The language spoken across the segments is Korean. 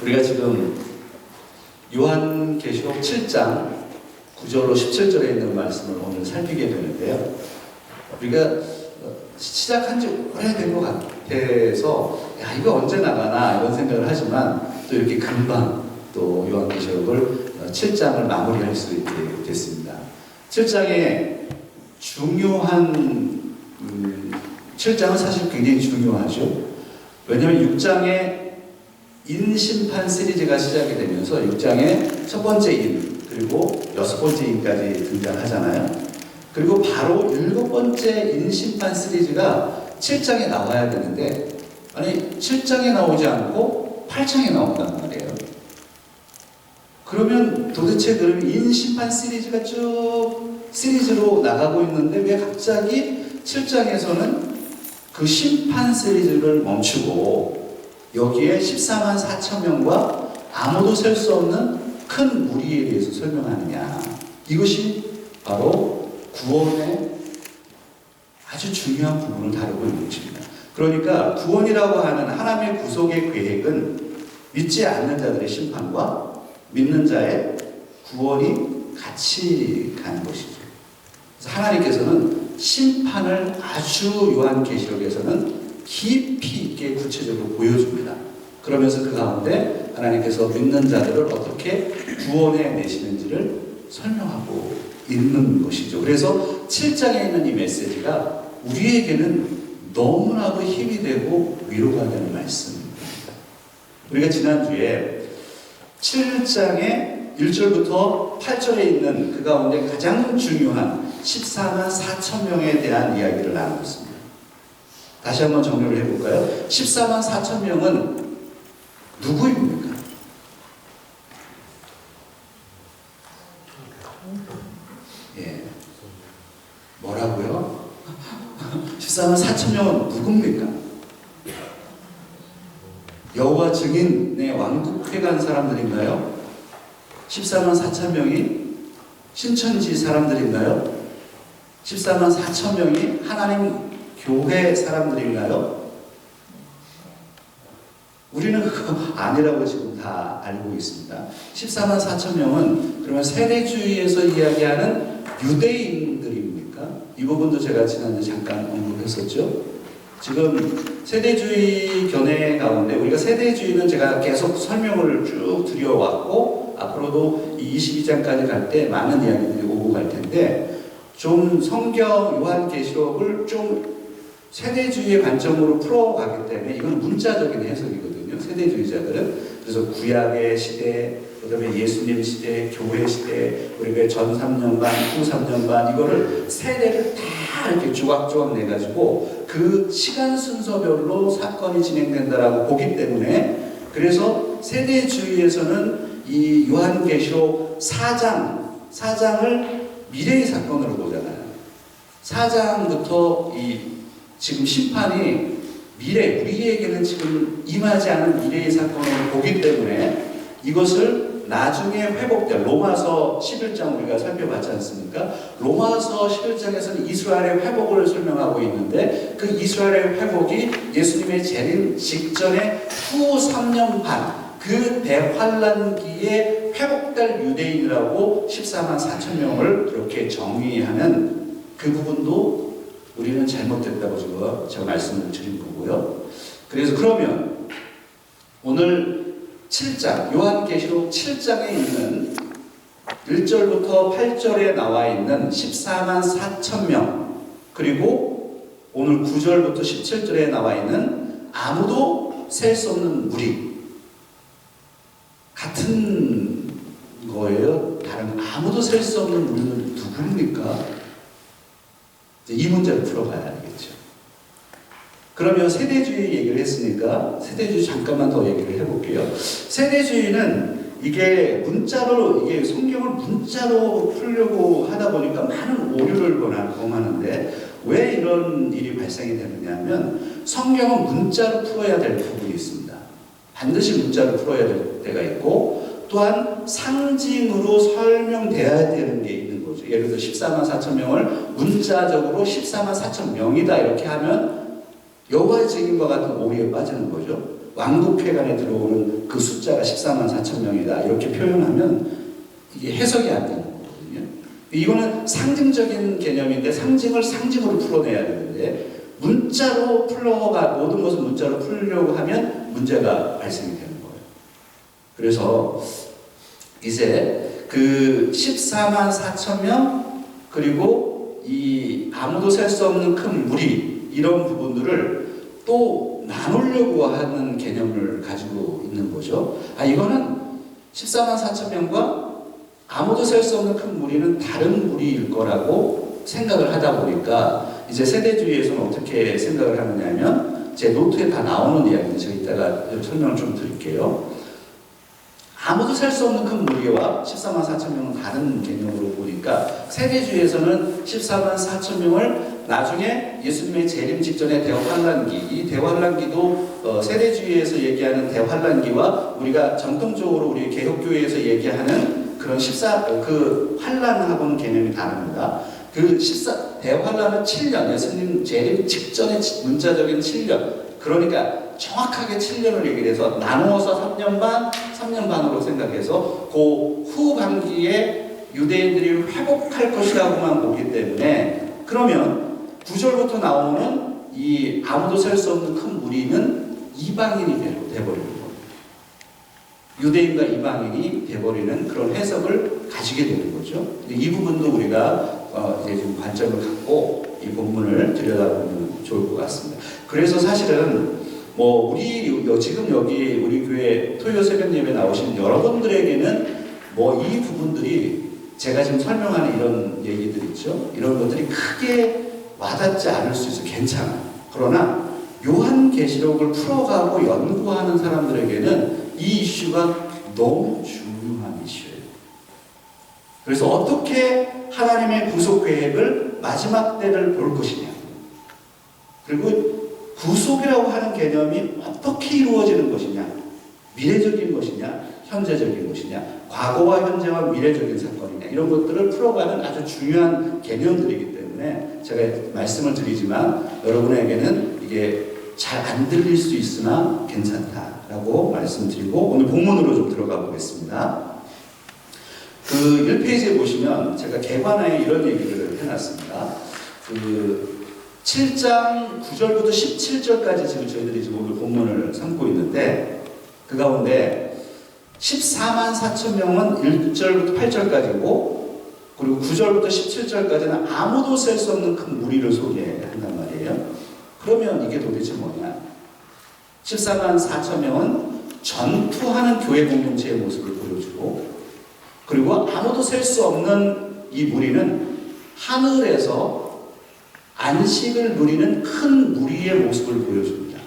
우리가 지금 요한계시록 7장 9절로 17절에 있는 말씀을 오늘 살피게 되는데요. 우리가 시작한 지 오래된 것 같아서 야, 이거 언제 나가나 이런 생각을 하지만 또 이렇게 금방 또 요한계시록을 7장을 마무리할 수 있게 됐습니다. 7장에 중요한 7장은 사실 굉장히 중요하죠. 왜냐하면 6장에 인심판 시리즈가 시작이 되면서 6장에 첫 번째 인 그리고 여섯 번째 인까지 등장하잖아요. 그리고 바로 일곱 번째 인심판 시리즈가 7장에 나와야 되는데 아니 7장에 나오지 않고 8장에 나온단 말이에요. 그러면 도대체 그럼 인심판 시리즈가 쭉 시리즈로 나가고 있는데 왜 갑자기 7장에서는 그 심판 시리즈를 멈추고 여기에 14만 4천 명과 아무도 셀 수 없는 큰 무리에 대해서 설명하느냐. 이것이 바로 구원의 아주 중요한 부분을 다루고 있는 것입니다. 그러니까 구원이라고 하는 하나님의 구속의 계획은 믿지 않는 자들의 심판과 믿는 자의 구원이 같이 가는 것이죠. 그래서 하나님께서는 심판을 아주 요한계시록에서는 깊이 있게 구체적으로 보여줍니다. 그러면서 그 가운데 하나님께서 믿는 자들을 어떻게 구원해 내시는지를 설명하고 있는 것이죠. 그래서 7장에 있는 이 메시지가 우리에게는 너무나도 힘이 되고 위로가 되는 말씀입니다. 우리가 지난주에 7장의 1절부터 8절에 있는 그 가운데 가장 중요한 14만 4천 명에 대한 이야기를 나누었습니다. 다시 한번 정리를 해볼까요? 14만 4천 명은 누구입니까? 예. 뭐라고요? 14만 4천 명은 누굽니까? 여호와 증인의 왕국회 간 사람들인가요? 14만 4천 명이 신천지 사람들인가요? 14만 4천 명이 하나님 교회 사람들인가요? 우리는 그거 아니라고 지금 다 알고 있습니다. 14만 4천 명은 그러면 세대주의에서 이야기하는 유대인들입니까? 이 부분도 제가 지난주에 잠깐 언급했었죠. 지금 세대주의 견해 가운데 우리가 세대주의는 제가 계속 설명을 쭉 드려왔고 앞으로도 이 22장까지 갈 때 많은 이야기들이 오고 갈 텐데 좀 성경 요한계시록을 좀 세대주의의 관점으로 풀어가기 때문에 이건 문자적인 해석이거든요. 세대주의자들은. 그래서 구약의 시대, 그 다음에 예수님 시대, 교회 시대, 우리가 전 3년간, 후 3년간 이거를 세대를 다 이렇게 조각조각 내가지고 그 시간 순서별로 사건이 진행된다라고 보기 때문에 그래서 세대주의에서는 이 요한계시록 4장을 미래의 사건으로 보잖아요. 4장부터 이 지금 심판이 미래, 우리에게는 지금 임하지 않은 미래의 사건으로 보기 때문에 이것을 나중에 회복될 로마서 11장 우리가 살펴봤지 않습니까? 로마서 11장에서는 이스라엘의 회복을 설명하고 있는데 그 이스라엘의 회복이 예수님의 재림 직전에 후 3년 반 그 대환란기에 회복될 유대인이라고 14만 4천 명을 그렇게 정의하는 그 부분도 우리는 잘못됐다고 제가 말씀을 드린 거고요. 그래서 그러면 오늘 7장, 요한계시록 7장에 있는 1절부터 8절에 나와 있는 14만 4천 명 그리고 오늘 9절부터 17절에 나와 있는 아무도 셀 수 없는 무리 같은 거예요? 다른 아무도 셀 수 없는 무리는 누굽니까? 이 문제를 풀어봐야 알겠죠. 그러면 세대주의 얘기를 했으니까 세대주의 잠깐만 더 얘기를 해볼게요. 세대주의는 이게 문자로 이게 성경을 문자로 풀려고 하다 보니까 많은 오류를 범하는데 왜 이런 일이 발생이 되느냐면 성경은 문자로 풀어야 될 부분이 있습니다. 반드시 문자로 풀어야 될 때가 있고 또한 상징으로 설명돼야 되는 게 있는 거죠. 예를 들어 14만 4천 명을 문자적으로 14만 4천 명이다 이렇게 하면 여호와의 증인과 같은 오류에 빠지는 거죠. 왕국회관에 들어오는 그 숫자가 14만 4천 명이다 이렇게 표현하면 이게 해석이 안 되는 거거든요. 이거는 상징적인 개념인데 상징을 상징으로 풀어내야 되는데 문자로 풀러가 모든 것을 문자로 풀려고 하면 문제가 발생이 되는 거예요. 그래서 이제 그 14만 4천 명 그리고 이 아무도 셀 수 없는 큰 무리 이런 부분들을 또 나누려고 하는 개념을 가지고 있는 거죠. 이거는 14만 4천 명과 아무도 셀 수 없는 큰 무리는 다른 무리일 거라고 생각을 하다 보니까 이제 세대주의에서는 어떻게 생각을 하느냐면 제 노트에 다 나오는 이야기인데 제가 이따가 설명을 좀 드릴게요. 아무도 셀 수 없는 큰 무리와 14만 4천 명은 다른 개념으로 보니까 세대주의에서는 14만 4천 명을 나중에 예수님의 재림 직전의 대환란기, 이 대환란기도 세대주의에서 얘기하는 대환란기와 우리가 전통적으로 우리 개혁교회에서 얘기하는 그런 그 환란하고는 개념이 다릅니다. 대환란은 7년, 예수님 재림 직전의 문자적인 7년, 그러니까 정확하게 7년을 얘기해서 나누어서 3년 반, 3년 반으로 생각해서 그 후반기에 유대인들이 회복할 것이라고만 보기 때문에 그러면 9절부터 나오는 이 아무도 셀 수 없는 큰 무리는 이방인이 돼버리는 거예요. 유대인과 이방인이 돼버리는 그런 해석을 가지게 되는 거죠. 이 부분도 우리가 이제 좀 관점을 갖고 이 본문을 들여다보면 좋을 것 같습니다. 그래서 사실은 지금 여기 우리 교회 토요 새벽 예배 나오신 여러분들에게는 이 부분들이 제가 지금 설명하는 이런 얘기들 있죠. 이런 것들이 크게 와닿지 않을 수 있어요. 괜찮아요. 그러나 요한계시록을 풀어가고 연구하는 사람들에게는 이 이슈가 너무 중요한 이슈예요. 그래서 어떻게 하나님의 구속 계획을 마지막 때를 볼 것이냐, 그리고 구속이라고 하는 개념이 어떻게 이루어지는 것이냐, 미래적인 것이냐, 현재적인 것이냐, 과거와 현재와 미래적인 사건이냐, 이런 것들을 풀어가는 아주 중요한 개념들이기 때문에 제가 말씀을 드리지만 여러분에게는 이게 잘 안 들릴 수 있으나 괜찮다라고 말씀드리고 오늘 본문으로 좀 들어가 보겠습니다. 그 1페이지에 보시면 제가 개관하에 이런 얘기를 해놨습니다. 7장 9절부터 17절까지 지금 저희들이 지금 오늘 본문을 삼고 있는데 그 가운데 14만 4천 명은 1절부터 8절까지고 그리고 9절부터 17절까지는 아무도 셀 수 없는 큰 무리를 소개한단 말이에요. 그러면 이게 도대체 뭐냐? 14만 4천 명은 전투하는 교회 공동체의 모습을 보여주고 그리고 아무도 셀 수 없는 이 무리는 하늘에서 안식을 누리는 큰 무리의 모습을 보여줍니다.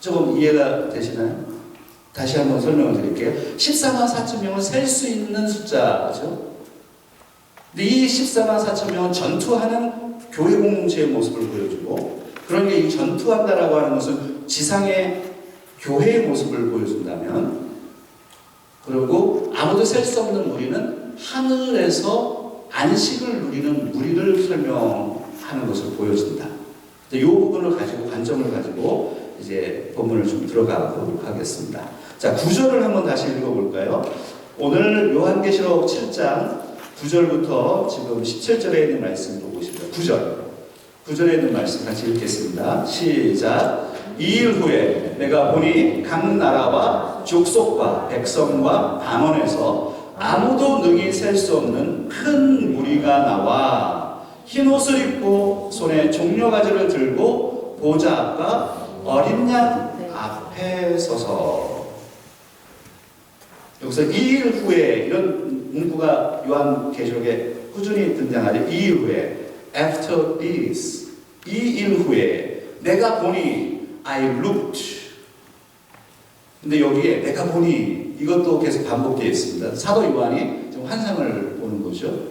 조금 이해가 되시나요? 다시 한번 설명을 드릴게요. 14만 4천 명은 셀 수 있는 숫자죠. 근데 이 14만 4천 명은 전투하는 교회 공동체의 모습을 보여주고 그러니까 이 전투한다라고 하는 것은 지상의 교회의 모습을 보여준다면 그리고 아무도 셀 수 없는 무리는 하늘에서 안식을 누리는 무리를 설명하는 것을 보여준다. 이 부분을 가지고 관점을 가지고 이제 본문을 좀 들어가 보도록 하겠습니다. 자, 9절을 한번 다시 읽어볼까요? 오늘 요한계시록 7장 9절부터 지금 17절에 있는 말씀 보고 있습니다. 9절에 있는 말씀 같이 읽겠습니다. 시작. 2일 후에 내가 보니 각 나라와 족속과 백성과 방언에서 아무도 능히 셀 수 없는 큰 무리가 나와 흰 옷을 입고 손에 종려가지를 들고 보좌 앞과 어린 양 앞에 서서. 여기서 2일 후에 이런 문구가 요한계시록에 꾸준히 등장하죠. 2일 후에 after this, 2일 후에 내가 보니 I looked. 근데 여기에 내가 보니 이것도 계속 반복되어 있습니다. 사도 요한이 좀 환상을 보는 거죠.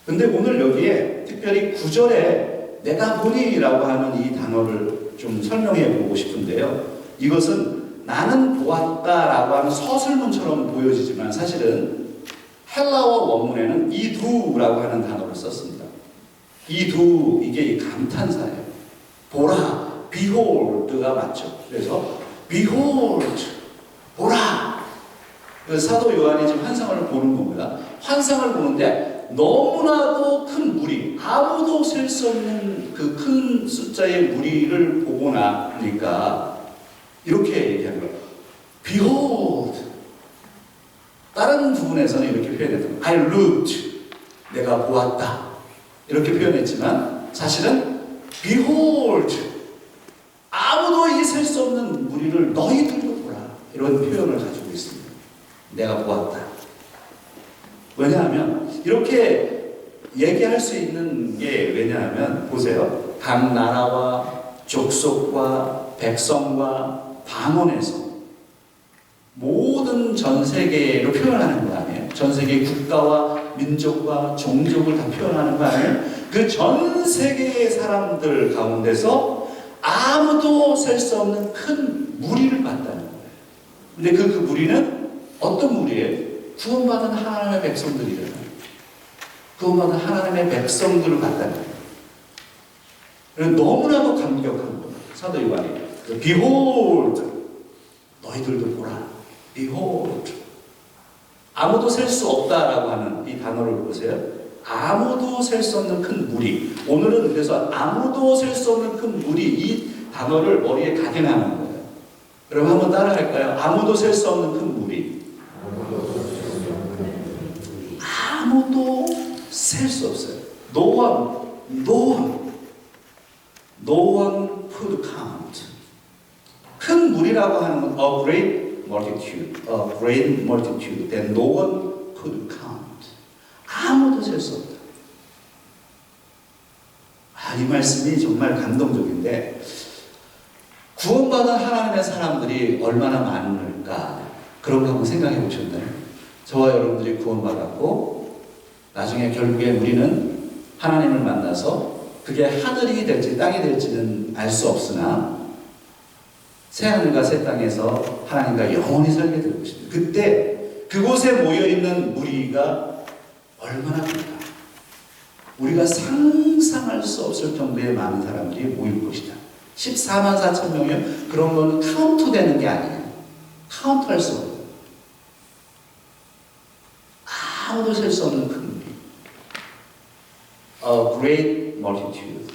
근데 오늘 여기에 특별히 9절에 내가 보니라고 하는 이 단어를 좀 설명해 보고 싶은데요. 이것은 나는 보았다라고 하는 서술문처럼 보여지지만 사실은 헬라어 원문에는 이두라고 하는 단어를 썼습니다. 이두, 이게 감탄사예요. 보라, behold가 맞죠. 그래서 behold, 보라. 그 사도 요한이 지금 환상을 보는 겁니다. 환상을 보는데 너무나도 큰 무리, 아무도 셀 수 없는 그 큰 숫자의 무리를 보고 나니까 이렇게 얘기하는 거예요. Behold. 다른 부분에서는 이렇게 표현했던 거예요. I looked. 내가 보았다. 이렇게 표현했지만 사실은 Behold. 아무도 이길 수 없는 무리를 너희들도 보라. 이런 표현을 가지고 있습니다. 내가 보았다. 왜냐하면 이렇게 얘기할 수 있는 게 왜냐하면 보세요. 각 나라와 족속과 백성과 방언에서 모든 전 세계로 표현하는 거 아니에요? 전 세계 국가와 민족과 종족을 다 표현하는 거 아니에요? 그 전 세계의 사람들 가운데서 아무도 셀 수 없는 큰 무리를 봤다는 거예요. 근데 그 무리는 어떤 무리예요? 구원받은 하나님의 백성들이래요. 구원받은 하나님의 백성들을 봤다는 거예요. 그래서 너무나도 감격한 거예요. 사도 요한이. Behold. 너희들도 보라. Behold. 아무도 셀 수 없다라고 하는 이 단어를 보세요. 아무도 셀 수 없는 큰 무리. 오늘은 그래서 아무도 셀 수 없는 큰 무리 이 단어를 머리에 각인하는 거예요. 여러분 한번 따라할까요? 아무도 셀 수 없는 큰 무리. 아무도 셀 수 없어요. No one could count. 큰 무리라고 하는 건 a great multitude that no one could count. 아무도 셀 수 없다. 이 말씀이 정말 감동적인데 구원받은 하나님의 사람들이 얼마나 많을까 그런 거 한번 생각해 보셨나요? 저와 여러분들이 구원받았고 나중에 결국에 우리는 하나님을 만나서 그게 하늘이 될지 땅이 될지는 알 수 없으나 새하늘과 새 땅에서 하나님과 영원히 살게 될 것입니다. 그때 그곳에 모여있는 무리가 얼마나 큰가. 우리가 상상할 수 없을 정도의 많은 사람들이 모일 것이다. 14만 4천 명이면 그런 건 카운트 되는 게 아니에요. 카운트 할 수 없어요. 아무도 셀 수 없는 큰 무리. A great multitude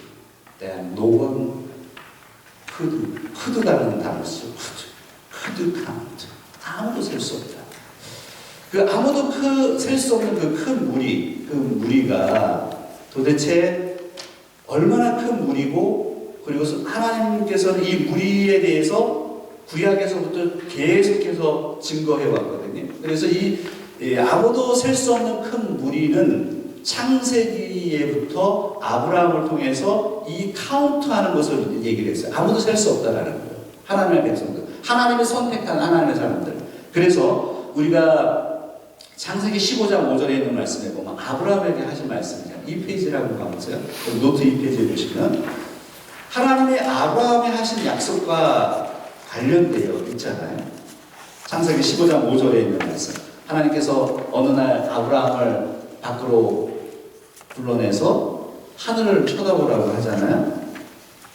that no one could라는 단어 쓰죠. could count. 아무도 셀 수 없다. 그 아무도 셀 수 없는 그 큰 무리, 그 무리가 도대체 얼마나 큰 무리고, 그리고 하나님께서는 이 무리에 대해서 구약에서부터 계속해서 증거해 왔거든요. 그래서 아무도 셀 수 없는 큰 무리는 창세기에부터 아브라함을 통해서 이 카운트하는 것을 얘기를 했어요. 아무도 셀 수 없다라는 거예요. 하나님의 백성들, 하나님이 선택한 하나님의 사람들. 그래서 우리가 창세기 15장 5절에 있는 말씀에 보면 아브라함에게 하신 말씀이잖아요. 2페이지라고 가보세요. 노트 2페이지에 보시면 하나님의 아브라함에 하신 약속과 관련되어 있잖아요. 창세기 15장 5절에 있는 말씀. 하나님께서 어느 날 아브라함을 밖으로 불러내서 하늘을 쳐다보라고 하잖아요.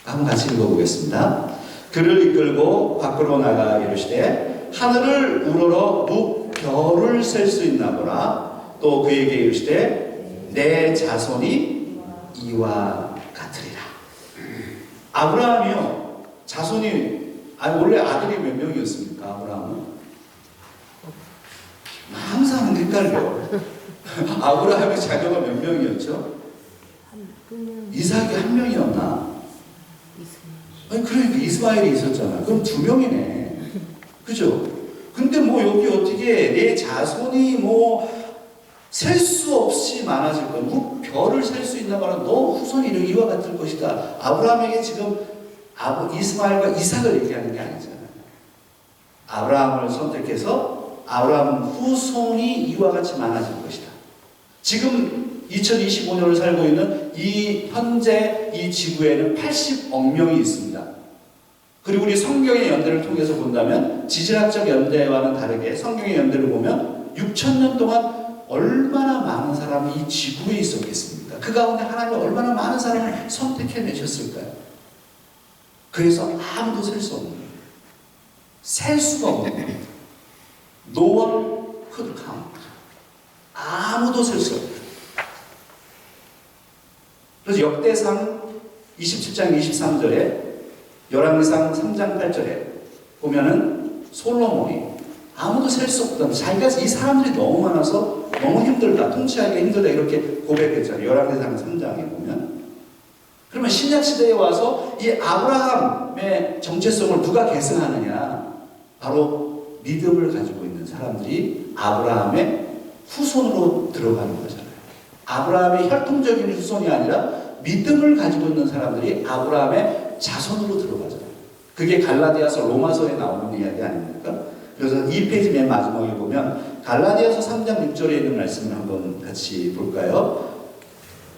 한번 같이 읽어보겠습니다. 그를 이끌고 밖으로 나가 이르시되 하늘을 우러러 무별을 셀 수 있나 보라. 또 그에게 이르시되 내 자손이 이와 같으리라. 아브라함이요, 자손이 원래 아들이 몇 명이었습니까? 아브라함은 항상 헷갈려. 아브라함의 자녀가 몇 명이었죠? 이삭이 한 명이었나? 아니 그러니까 이스마엘이 있었잖아. 그럼 2명이네. 그죠? 근데 여기 어떻게 내 자손이 셀 수 없이 많아질 거야. 별을 셀 수 있나 봐라. 너 후손이 이와 같을 것이다. 아브라함에게 지금 이스마엘과 이삭을 얘기하는 게 아니잖아요. 아브라함을 선택해서 아브라함 후손이 이와 같이 많아질 것이다. 지금 2025년을 살고 있는 현재 이 지구에는 80억 명이 있습니다. 그리고 우리 성경의 연대를 통해서 본다면 지질학적 연대와는 다르게 성경의 연대를 보면 6,000년 동안 얼마나 많은 사람이 이 지구에 있었겠습니까? 그 가운데 하나님이 얼마나 많은 사람을 선택해내셨을까요? 그래서 아무도 셀 수 없는 거예요. 셀 수가 없는 거예요. No one could count. 아무도 셀 수 없어요. 그래서 역대상 27장 23절에 열왕기상 3장 8절에 보면은 솔로몬이 아무도 셀 수 없던, 자기가 이 사람들이 너무 많아서 너무 힘들다, 통치하기가 힘들다 이렇게 고백했잖아요. 열왕기상 3장에 보면. 그러면 신약시대에 와서 이 아브라함의 정체성을 누가 계승하느냐? 바로 믿음을 가지고 있는 사람들이 아브라함의 후손으로 들어가는 거잖아요. 아브라함의 혈통적인 후손이 아니라 믿음을 가지고 있는 사람들이 아브라함의 자손으로 들어가잖아요. 그게 갈라디아서 로마서에 나오는 이야기 아닙니까? 그래서 2페이지 맨 마지막에 보면 갈라디아서 3장 6절에 있는 말씀을 한번 같이 볼까요?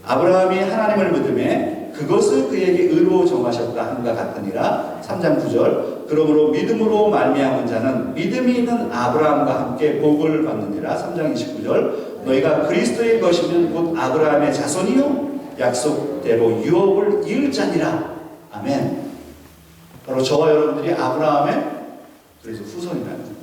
아브라함이 하나님을 믿음에 그것을 그에게 의로 정하셨다 함과 같으니라. 3장 9절 그러므로 믿음으로 말미암은 자는 믿음이 있는 아브라함과 함께 복을 받느니라. 3장 29절 너희가 그리스도의 것이면 곧 아브라함의 자손이요 약속대로 유업을 이을 자니라. 아멘. 바로 저와 여러분들이 아브라함의 그래서 후손이라는 거예요.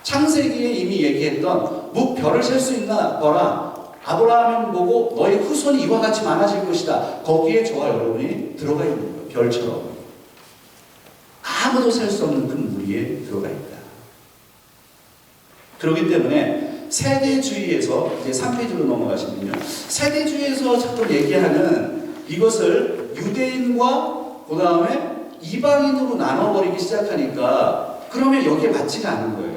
창세기에 이미 얘기했던 별을 셀 수 있나 거라. 아브라함은 보고 너희 후손이 이와 같이 많아질 것이다. 거기에 저와 여러분이 들어가 있는 거예요. 별처럼. 아무도 셀 수 없는 큰 무리에 들어가 있다. 그렇기 때문에 세대주의에서 이제 3페이지로 넘어가시면요. 세대주의에서 자꾸 얘기하는 이것을 유대인과 그 다음에 이방인으로 나눠버리기 시작하니까 그러면 여기에 맞지가 않은 거예요.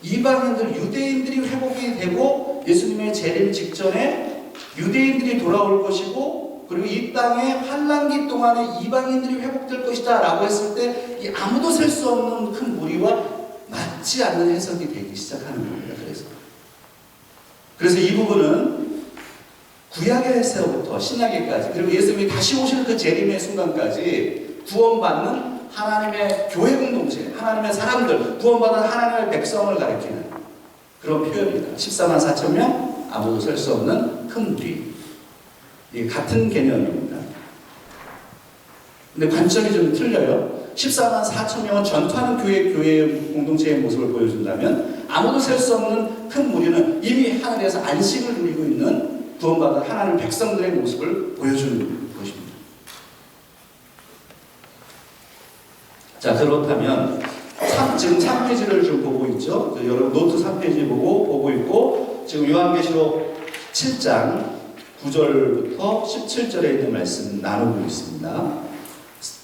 이방인들, 유대인들이 회복이 되고 예수님의 재림 직전에 유대인들이 돌아올 것이고 그리고 이 땅의 환란기 동안에 이방인들이 회복될 것이다 라고 했을 때 이 아무도 셀 수 없는 큰 무리와 맞지 않는 해석이 되기 시작하는 겁니다. 그래서 이 부분은 구약에서부터 신약에까지 그리고 예수님이 다시 오시는 그 재림의 순간까지 구원받는 하나님의 교회 공동체, 하나님의 사람들, 구원받은 하나님의 백성을 가리키는 그런 표현입니다. 14만 4천 명, 아무도 셀 수 없는 큰 무리. 이게 같은 개념입니다. 근데 관점이 좀 틀려요. 14만 4천 명은 전투하는 교회 공동체의 모습을 보여준다면 아무도 셀 수 없는 큰 무리는 이미 하늘에서 안식을 누리고 있는 구원받은 하나님 백성들의 모습을 보여주는 것입니다. 자, 그렇다면 지금 3페이지를 좀 보고 있죠. 여러분 노트 3페이지 보고 있고 지금 요한계시록 7장 9절부터 17절에 있는 말씀 나누고 있습니다.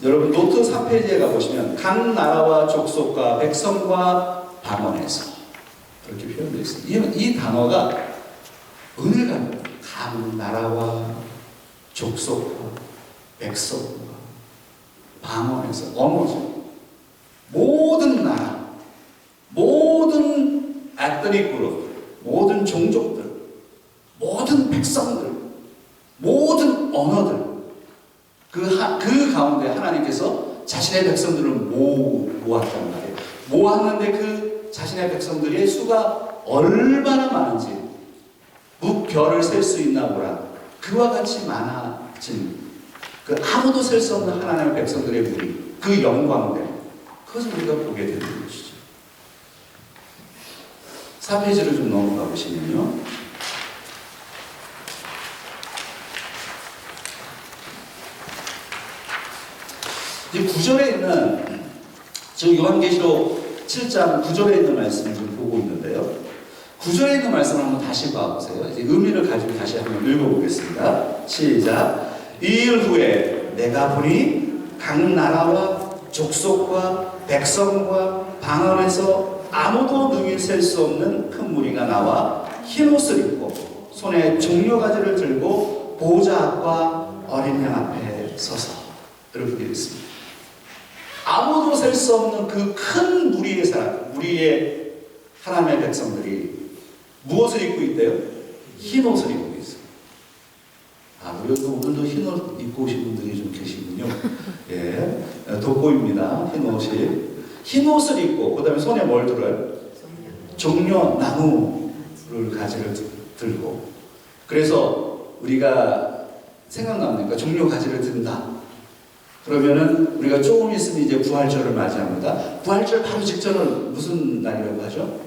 여러분 노트 3페이지에 가보시면 각 나라와 족속과 백성과 방언에서 이렇게 표현되어 있습니다. 이 단어가 은혜가 각 나라와 족속과 백성과 방언에서 언어죠. 모든 나라, 모든 에트닉 그룹, 모든 종족들, 모든 백성들, 모든 언어들 그 가운데 하나님께서 자신의 백성들을 모았단 말이에요. 모았는데 그 자신의 백성들의 수가 얼마나 많은지 무별을 셀 수 있나 보라. 그와 같이 많아진 그 아무도 셀 수 없는 하나님의 백성들의 무리, 그 영광들, 그것을 우리가 보게 되는 것이죠. 4페이지를 좀 넘어가 보시면요. 이 9절에 있는 지금 요한계시록 7장 9절에 있는 말씀을 좀 보고 있는데요. 9절에 있는 말씀을 한번 다시 봐보세요. 이제 의미를 가지고 다시 한번 읽어보겠습니다. 시작. 이 일 후에 내가 보니 각 나라와 족속과 백성과 방언에서 아무도 능히 셀 수 없는 큰 무리가 나와 흰 옷을 입고 손에 종려가지를 들고 보호자 앞과 어린 양 앞에 서서 이렇게 되어 있습니다. 아무도 셀 수 없는 그 큰 무리의 사람, 무리의 하나님의 백성들이 무엇을 입고 있대요? 흰 옷을 입고 있어요. 오늘도 흰 옷 입고 오신 분들이 좀 계시군요. 예, 돋보입니다. 흰 옷이. 흰 옷을 입고, 그 다음에 손에 뭘 들어요? 종려 나무를 가지를 들고. 그래서 우리가 생각납니까? 종려 가지를 든다. 그러면은 우리가 조금 있으면 이제 부활절을 맞이합니다. 부활절 바로 직전은 무슨 날이라고 하죠?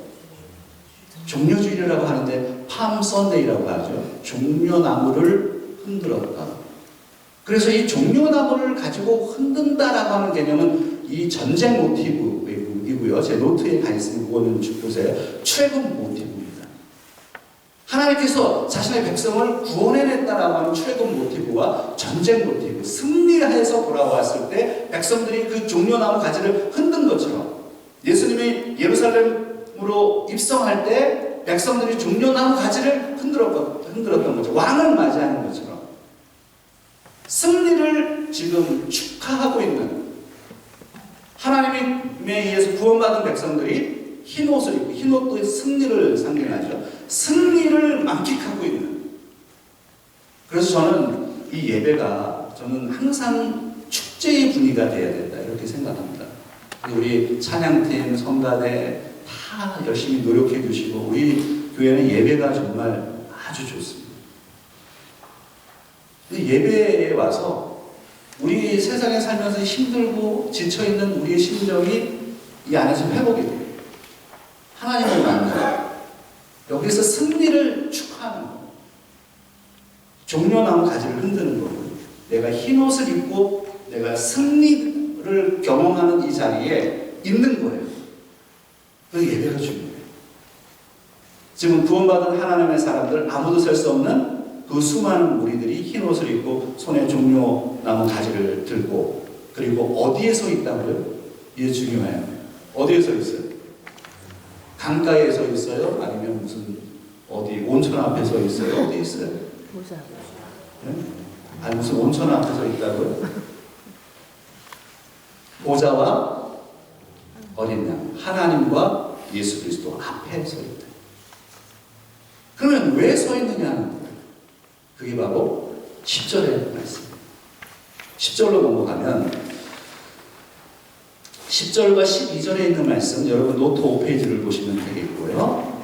종려주일이라고 하는데 팜 선데이라고 하죠. 종려나무를 흔들었다. 그래서 이 종려나무를 가지고 흔든다라고 하는 개념은 이 전쟁 모티브이고요. 제 노트에 가 있으면 그거는 보세요. 최근 모티브입니다. 하나님께서 자신의 백성을 구원해냈다라고 하는 최근 모티브와 전쟁 모티브, 승리해서 돌아왔을 때 백성들이 그 종려나무 가지를 흔든 것처럼 예수님이 예루살렘으로 입성할 때 백성들이 종려나무 가지를 흔들었던 거죠. 왕을 맞이하는 것처럼 승리를 지금 축하하고 있는, 하나님에 의해서 구원받은 백성들이 흰 옷을 입고, 흰 옷도 승리를 상징하죠. 승리를 만끽하고 있는. 그래서 저는 이 예배가 저는 항상 축제의 분위기가 돼야 된다 이렇게 생각합니다. 우리 찬양팀, 성가대 다 열심히 노력해 주시고 우리 교회는 예배가 정말 아주 좋습니다. 예배에 와서 우리 세상에 살면서 힘들고 지쳐있는 우리의 심정이 이 안에서 회복이 돼요. 하나님을 만나요. 여기서 승리를 축하하는 거예요. 종려나무 가지를 흔드는 거예요. 내가 흰 옷을 입고 내가 승리를 경험하는 이 자리에 있는 거예요. 그 예배가 중요해요. 지금 구원받은 하나님의 사람들, 아무도 셀 수 없는 그 수많은 무리들이 흰 옷을 입고 손에 종려나무 가지를 들고, 그리고 어디에 서 있다고요? 이게 중요해요. 어디에 서 있어요? 강가에 서 있어요? 아니면 무슨 어디 온천 앞에 서 있어요? 어디 있어요? 보자. 네? 아니 무슨 온천 앞에 서 있다고요? 보좌와 어린 양, 하나님과 예수 그리스도 앞에 서 있다. 그러면 왜 서 있느냐는 거예요. 그게 바로 10절의 말씀입니다. 10절로 넘어가면 10절과 12절에 있는 말씀, 여러분 노트 5페이지를 보시면 되겠고요.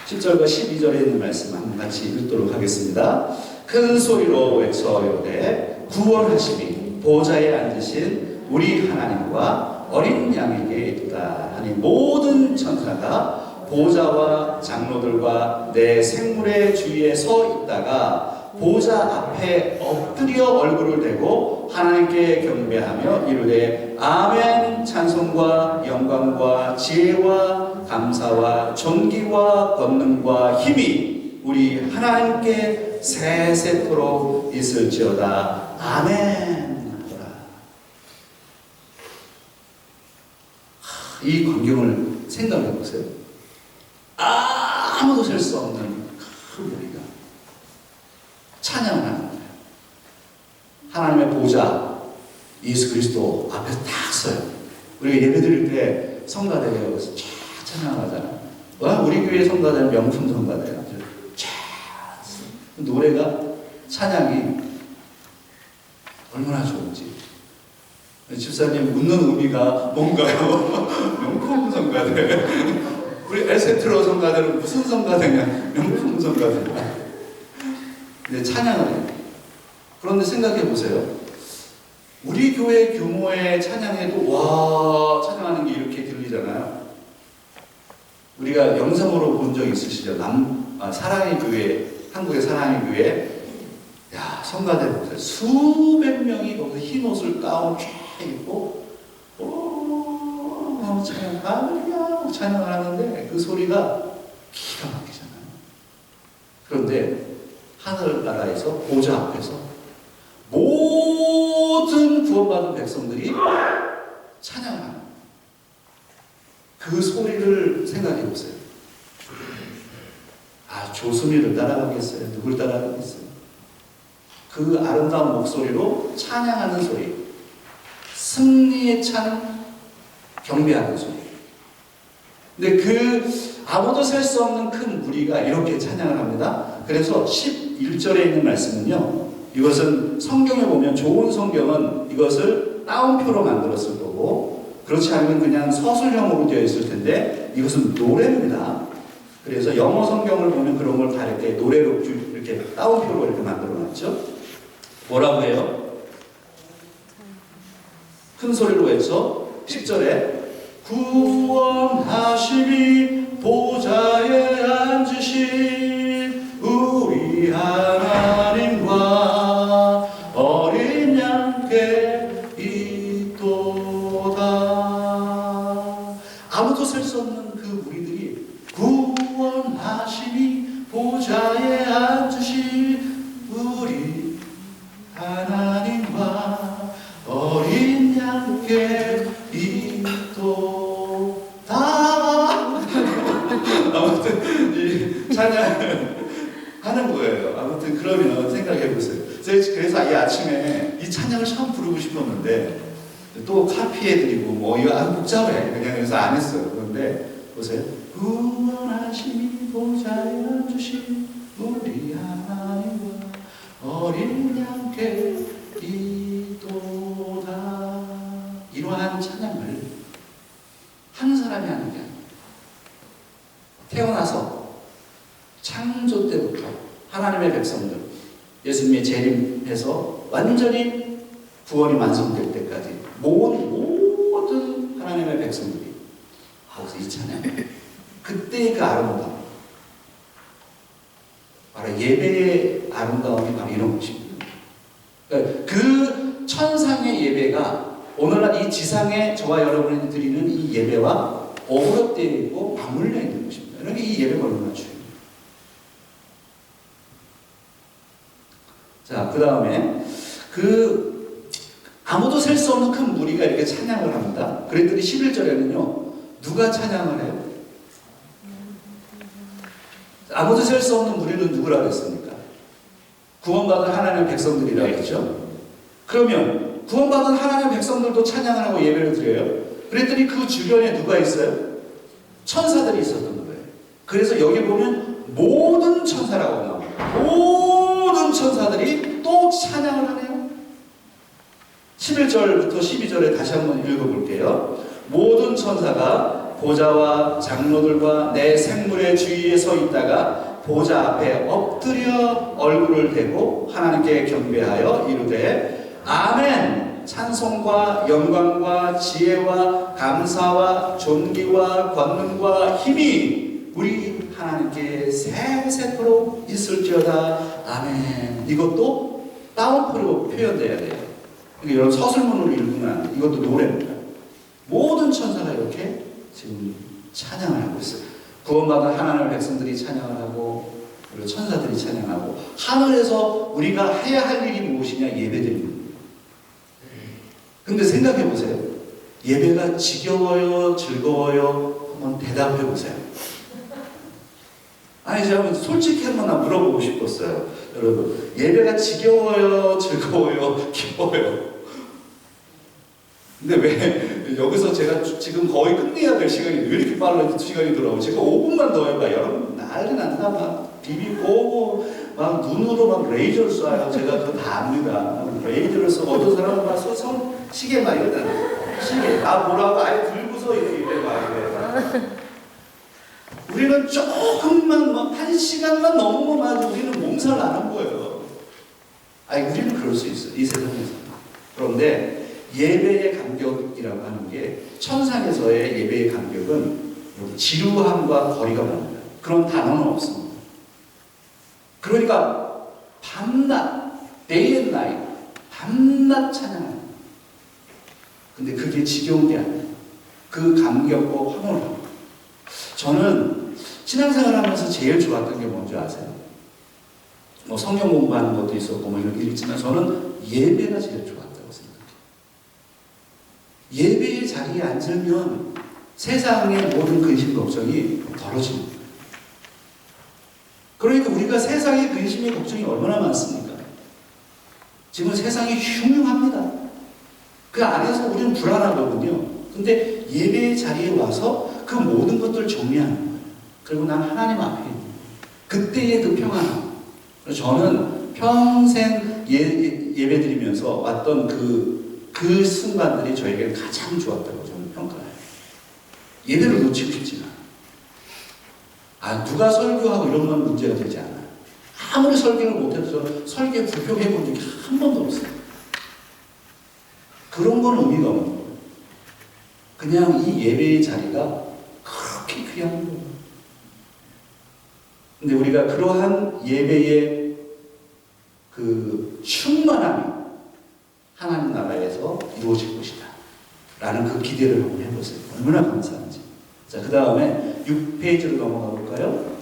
10절과 12절에 있는 말씀 한번 같이 읽도록 하겠습니다. 큰 소리로 외쳐요되 구원하심이 보좌에 앉으신 우리 하나님과 어린 양에게 있다 하니 모든 천사가 보좌와 장로들과 내 생물의 주위에 서 있다가 보좌 앞에 엎드려 얼굴을 대고 하나님께 경배하며 이르되 아멘. 찬송과 영광과 지혜와 감사와 존귀와 권능과 힘이 우리 하나님께 세세토록 있을지어다. 아멘. 이 광경을 생각해 보세요. 아무도 셀 수 없는 큰 무리가 찬양을 하는 거예요. 하나님의 보좌, 예수 그리스도 앞에서 딱 서요. 우리가 예배 드릴 때 성가대가 여기서 쫙 찬양하잖아요. 우리 교회 성가대는 명품 성가대예요. 노래가, 찬양이 얼마나 좋은지. 집사님 웃는 의미가 뭔가요? 명품 성가대. 우리 에세트로 성가대는 무슨 성가대냐? 명품 성가대냐? 근데 찬양을 해요. 그런데 생각해 보세요. 우리 교회 규모의 찬양에도 와 찬양하는 게 이렇게 들리잖아요. 우리가 영상으로 본 적 있으시죠? 사랑의 교회, 한국의 사랑의 교회. 야, 성가대 보세요. 수백 명이 거기서 흰 옷을 가운 쫙 입고 찬양, 할렐루야 찬양을 하는데 그 소리가 기가 막히잖아요. 그런데 하늘나라에서 보좌 앞에서 모든 구원받은 백성들이 찬양을 하는 그 소리를 생각해 보세요. 조수미를 따라가겠어요? 누굴 따라가겠어요? 그 아름다운 목소리로 찬양하는 소리, 승리에 찬 경배하는 소리. 근데 그 아무도 셀 수 없는 큰 무리가 이렇게 찬양을 합니다. 그래서 11절에 있는 말씀은요, 이것은 성경에 보면 좋은 성경은 이것을 따옴표로 만들었을 거고, 그렇지 않으면 그냥 서술형으로 되어 있을 텐데 이것은 노래입니다. 그래서 영어 성경을 보면 그런 걸 다 이렇게 노래로 이렇게 따옴표로 이렇게 만들어 놨죠. 뭐라고 해요? 큰 소리로 외쳐. 10절에 구원하심이 보좌에 앉으신 우리 하나님과 어린 양께 있도다. 아무도 셀 수 없는 그 우리들이 구원하심이 보좌에 앉으신 우리 하나님과 어린 양께 있도다. 아무튼 이 찬양을 하는 거예요. 아무튼 그러면 생각해 보세요. 그래서 이 아침에 이 찬양을 처음 부르고 싶었는데 또 카피해드리고 뭐 이거 아주 복잡해. 그냥 그래서 안 했어요. 그런데 보세요. 구원하심이 보좌에 앉으신 우리 하나님과 어린 양께 있도다. 이러한 찬양을 한 사람이 하는 게 아니에요. 태어나서 창조 때부터 하나님의 백성들, 예수님의 재림해서 완전히 구원이 완성될 때까지 모든 하나님의 백성들이 거기서 이 찬양, 그때의 그 아름다움, 바로 예배의 아름다움이 바로 이런 것입니다. 그러니까 그 천상의 예배가 오늘날 이 지상에 저와 여러분이 드리는 이 예배와 어우러져 있고 맞물려 있는 것입니다. 그러니까 이 예배가 얼마나 중요해요. 자, 그 다음에 아무도 셀 수 없는 큰 무리가 이렇게 찬양을 합니다. 그랬더니 11절에는요, 누가 찬양을 해요? 아무도 셀 수 없는 무리는 누구라 그랬습니까? 구원받은 하나님의 백성들이라고 했죠. 그러면 구원받은 하나님의 백성들도 찬양을 하고 예배를 드려요. 그랬더니 그 주변에 누가 있어요? 천사들이 있었던 거예요. 그래서 여기 보면 모든 천사라고 나옵니다. 모든 천사들이 또 찬양을 하네요. 11절부터 12절에 다시 한번 읽어볼게요. 모든 천사가 보좌와 장로들과 내 생물의 주위에 서 있다가 보좌 앞에 엎드려 얼굴을 대고 하나님께 경배하여 이르되 아멘. 찬송과 영광과 지혜와 감사와 존귀와 권능과 힘이 우리 하나님께 세세토록 있을지어다. 아멘. 이것도 다운표로 표현돼야 돼요. 여러분 서술문으로 읽으면 안 돼요. 이것도 노래입니다. 모든 천사가 이렇게 지금 찬양을 하고 있어요. 구원받은 하나님의 백성들이 찬양을 하고 그리고 천사들이 찬양하고 하늘에서 우리가 해야 할 일이 무엇이냐? 예배드리는 거예요. 근데 생각해 보세요. 예배가 지겨워요? 즐거워요? 한번 대답해 보세요. 아니 제가 솔직히 한번 물어보고 싶었어요. 여러분 예배가 지겨워요? 즐거워요? 기뻐요? 근데 왜 여기서 제가 지금 거의 끝내야 될 시간이 왜 이렇게 빨라 시간이 들어오고 제가 5분만 더 해봐. 여러분 난리 난다. 막 비비고 막 눈으로 막 레이저를 쏴요. 제가 그거 다 압니다. 레이저를 쏘고 어떤 사람은 막 손 시계 막 이러다 시계 뭐라고 아예 들고서 이래 막 이래. 우리는 조금만 막 1시간만 넘으면 우리는 몸살 나는 거예요. 아니 우리는 그럴 수 있어요. 이 세상에서. 그런데 예배의 간격이라고 하는 게 천상에서의 예배의 간격은 지루함과 거리가 멉니다. 그런 단어는 없습니다. 그러니까 밤낮, day and night, 밤낮 찬양합니다. 근데 그게 지겨운 게 아니에요. 그 간격과 황홀함. 저는 신앙생활 하면서 제일 좋았던 게 뭔지 아세요? 뭐 성경 공부하는 것도 있었고 뭐 이런 게 있지만 저는 예배가 제일 좋았다고 생각해요. 예배의 자리에 앉으면 세상의 모든 근심 걱정이 덜어집니다. 그러니까 우리가 세상의 근심이 걱정이 얼마나 많습니까? 지금 세상이 흉흉합니다. 그 안에서 우리는 불안하거든요. 근데 예배의 자리에 와서 그 모든 것들을 정리하는 거예요. 그리고 난 하나님 앞에 있는 거예요. 그때의 그 평안함. 저는 평생 예배 드리면서 왔던 그 순간들이 저에게 가장 좋았다고 저는 평가해요. 예배를 놓치고 싶지 않아요. 누가 설교하고 이런 건 문제가 되지 않아요. 아무리 설교를 못해도 저는 설교에 불평해 본 적이 한 번도 없어요. 그런 건 의미가 없는 거예요. 그냥 이 예배의 자리가 그렇게 귀한 거예요. 근데 우리가 그러한 예배의 그 충만함이 하나님 나라에서 이루어질 것이다 라는 그 기대를 한번 해보세요. 얼마나 감사한지. 자, 그 다음에 6페이지로 넘어가 볼까요?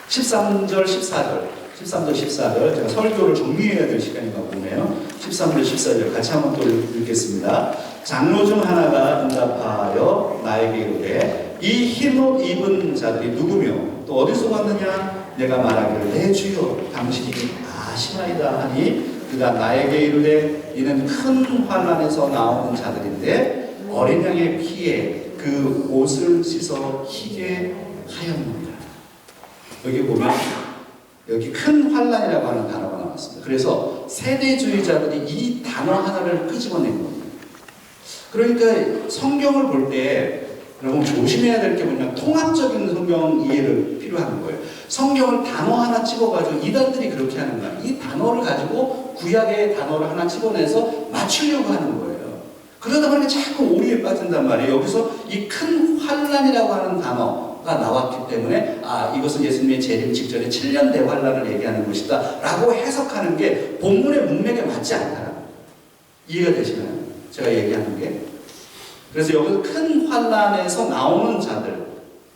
13절, 14절. 13절, 14절. 제가 설교를 정리해야 될 시간이 가보네요. 13절, 14절 같이 한번 또 읽겠습니다. 장로 중 하나가 응답하여 나에게 이르되 이 흰옷 입은 자들이 누구며 또 어디서 왔느냐? 내가 말하기를 내 주여 당신이 아시나이다 하니 그가 나에게 이르되 이는 큰 환난에서 나오는 자들인데 어린 양의 피에 그 옷을 씻어 희게 하였느니라. 여기 보면 여기 큰 환난이라고 하는 단어가 나왔습니다. 그래서 세대주의자들이 이 단어 하나를 끄집어낸 겁니다. 그러니까 성경을 볼 때 여러분 조심해야 될 게 뭐냐면 통합적인 성경 이해를 필요한 거예요. 성경을 단어 하나 집어가지고 이단들이 그렇게 하는 거야. 이 단어를 가지고 구약의 단어를 하나 집어내서 맞추려고 하는 거예요. 그러다 보니까 자꾸 오리에 빠진단 말이에요. 여기서 이 큰 환난이라고 하는 단어가 나왔기 때문에 아, 이것은 예수님의 재림 직전에 7년 대환란을 얘기하는 것이다 라고 해석하는 게 본문의 문맥에 맞지 않다. 이해가 되시나요? 제가 얘기하는 게. 그래서 여기서 큰 환난에서 나오는 자들,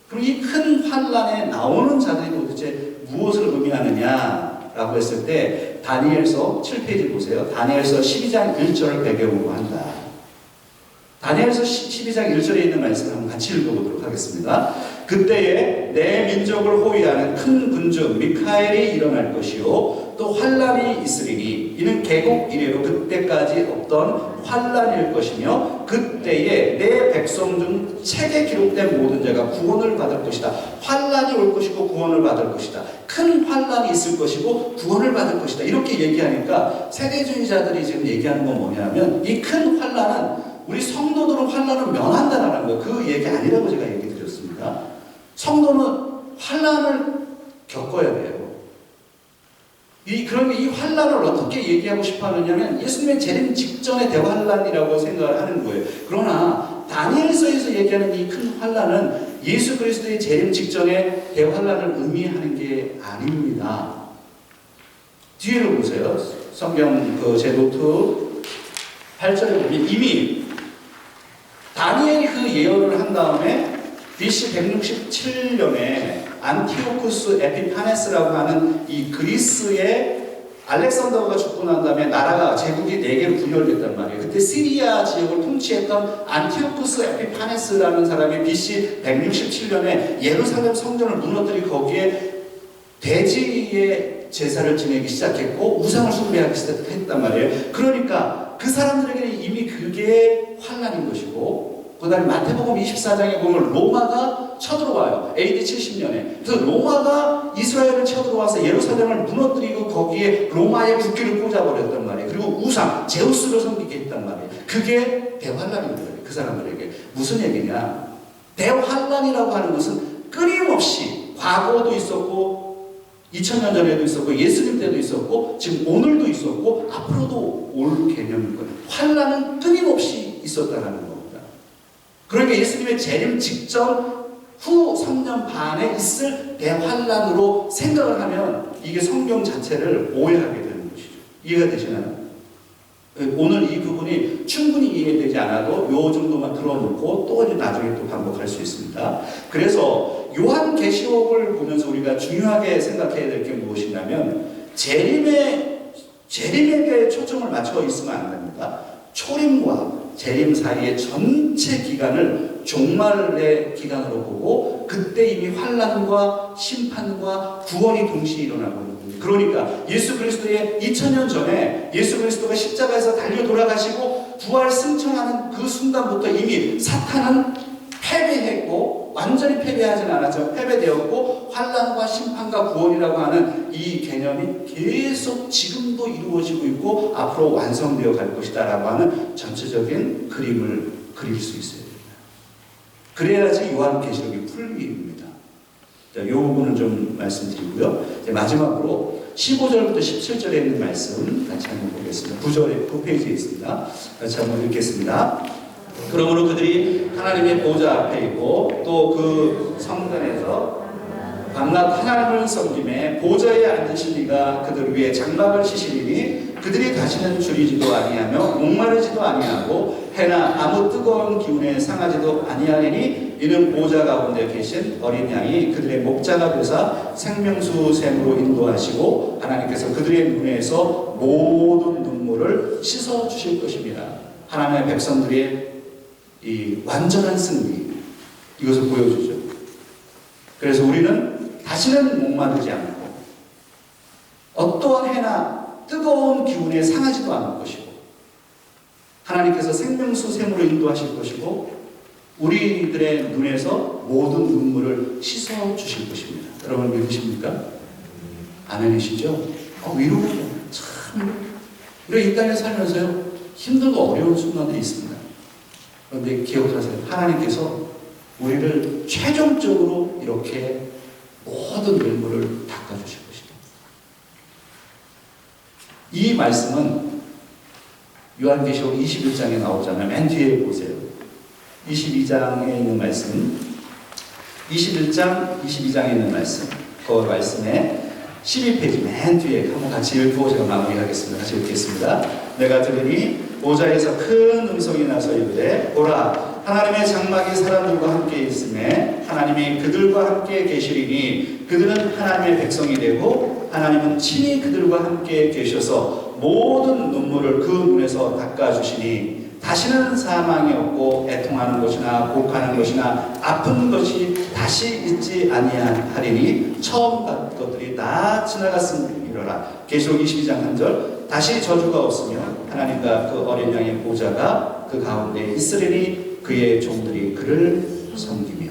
그럼 이 큰 환난에 나오는 자들이 도대체 무엇을 의미하느냐라고 했을 때 다니엘서 7페이지 보세요. 다니엘서 12장 1절을 배경으로 한다. 다니엘서 12장 1절에 있는 말씀을 한번 같이 읽어보도록 하겠습니다. 그때에 내 민족을 호위하는 큰 군주 미카엘이 일어날 것이요 또 환란이 있으리니 이는 개국 이래로 그때까지 없던 환란일 것이며 그때에 내 백성 중 책에 기록된 모든 자가 구원을 받을 것이다. 환란이 올 것이고 구원을 받을 것이다. 큰 환란이 있을 것이고 구원을 받을 것이다. 이렇게 얘기하니까 세대주의자들이 지금 얘기하는 건 뭐냐면 이 큰 환란은 우리 성도들은 환란을 면한다라는 거예요. 그 얘기 아니라고 제가 얘기 드렸습니다. 성도는 환란을 겪어야 돼요. 그러면 이 환란을 어떻게 얘기하고 싶어 하느냐면 예수님의 재림 직전의 대환란이라고 생각을 하는 거예요. 그러나 다니엘서에서 얘기하는 이 큰 환란은 예수 그리스도의 재림 직전의 대환란을 의미하는 게 아닙니다. 뒤를 보세요. 성경 제 노트 8절에 보면 이미 다니엘이 그 예언을 한 다음에 BC 167년에 안티오쿠스 에피파네스라고 하는 이 그리스의 알렉산더가 죽고 난 다음에 나라가 제국이 4개로 분열됐단 말이에요. 그때 시리아 지역을 통치했던 안티오쿠스 에피파네스라는 사람이 BC 167년에 예루살렘 성전을 무너뜨리고 거기에 돼지의 제사를 지내기 시작했고 우상을 숭배하기 시작했단 말이에요. 그러니까 그 사람들에게는 이미 그게 환난인 것이고 그 다음에 마태복음 24장에 보면 로마가 쳐들어와요. AD 70년에. 그래서 로마가 이스라엘을 쳐들어와서 예루살렘을 무너뜨리고 거기에 로마의 국기를 꽂아버렸단 말이에요. 그리고 우상, 제우스를 섬기게 했단 말이에요. 그게 대환란인 거예요. 그 사람들에게. 무슨 얘기냐? 대환란이라고 하는 것은 끊임없이 과거도 있었고 2000년 전에도 있었고 예수님 때도 있었고 지금 오늘도 있었고 앞으로도 올 개념인 거예요. 환란은 끊임없이 있었다는 겁니다. 그러니까 예수님의 재림 직전 후 3년 반에 있을 대환란으로 생각을 하면 이게 성경 자체를 오해하게 되는 것이죠. 이해가 되시나요? 오늘 이 부분이 충분히 이해되지 않아도 요 정도만 들어놓고 또 이제 나중에 또 반복할 수 있습니다. 그래서 요한계시록을 보면서 우리가 중요하게 생각해야 될 게 무엇이냐면 재림에게 초점을 맞춰 있으면 안 됩니다. 초림과 재림 사이의 전체 기간을 종말의 기간으로 보고 그때 이미 환난과 심판과 구원이 동시에 일어나고 있는 겁니다. 그러니까 예수 그리스도의 2000년 전에 예수 그리스도가 십자가에서 달려 돌아가시고 부활 승천하는 그 순간부터 이미 사탄은 패배했고 완전히 패배하지는 않았지만 패배되었고 환난과 심판과 구원이라고 하는 이 개념이 계속 지금도 이루어지고 있고 앞으로 완성되어 갈 것이다 라고 하는 전체적인 그림을 그릴 수 있어야 됩니다. 그래야지 요한계시록이 풀립니다. 이 부분을 좀 말씀드리고요. 이제 마지막으로 15절부터 17절에 있는 말씀 같이 한번 보겠습니다. 9페이지에 있습니다. 같이 한번 읽겠습니다. 그러므로 그들이 하나님의 보좌 앞에 있고 또 그 성전에서 밤낮 하나님을 섬김에 보좌에 앉으신 이가 그들 위에 장막을 치시리니 그들이 다시는 줄이지도 아니하며 목마르지도 아니하고 해나 아무 뜨거운 기운에 상하지도 아니하리니 이는 보좌 가운데 계신 어린 양이 그들의 목자가 되사 생명수 샘으로 인도하시고 하나님께서 그들의 눈에서 모든 눈물을 씻어 주실 것입니다. 하나님의 백성들의 이 완전한 승리, 이것을 보여주죠. 그래서 우리는 다시는 목마르지 않고 어떠한 해나 뜨거운 기운에 상하지도 않을 것이고 하나님께서 생명수 샘으로 인도하실 것이고 우리들의 눈에서 모든 눈물을 씻어 주실 것입니다. 여러분 믿으십니까? 아멘이시죠? 위로가 참 우리가 이 땅에 살면서요 힘들고 어려운 순간들이 있습니다. 그런데 기억하세요. 하나님께서 우리를 최종적으로 이렇게 모든 눈물을 닦아주실 것이다. 이 말씀은 요한계시록 21장에 나오잖아요. 맨 뒤에 보세요. 22장에 있는 말씀, 21장, 22장에 있는 말씀, 그 말씀에 12페이지 맨 뒤에 한번 같이 읽고 제가 마무리하겠습니다. 같이 읽겠습니다. 내가 들으니 보좌에서 큰 음성이 나서 이르되 보라 하나님의 장막이 사람들과 함께 있음에 하나님이 그들과 함께 계시리니 그들은 하나님의 백성이 되고 하나님은 친히 그들과 함께 계셔서 모든 눈물을 그 눈에서 닦아주시니 다시는 사망이 없고 애통하는 것이나 곡하는 것이나 아픈 것이 다시 있지 아니하리니 처음 봤던 것들이 다 지나갔음이로라. 계시록 22장 1절 다시 저주가 없으며 하나님과 그 어린 양의 보좌가 그 가운데 있으리니 그의 종들이 그를 섬기며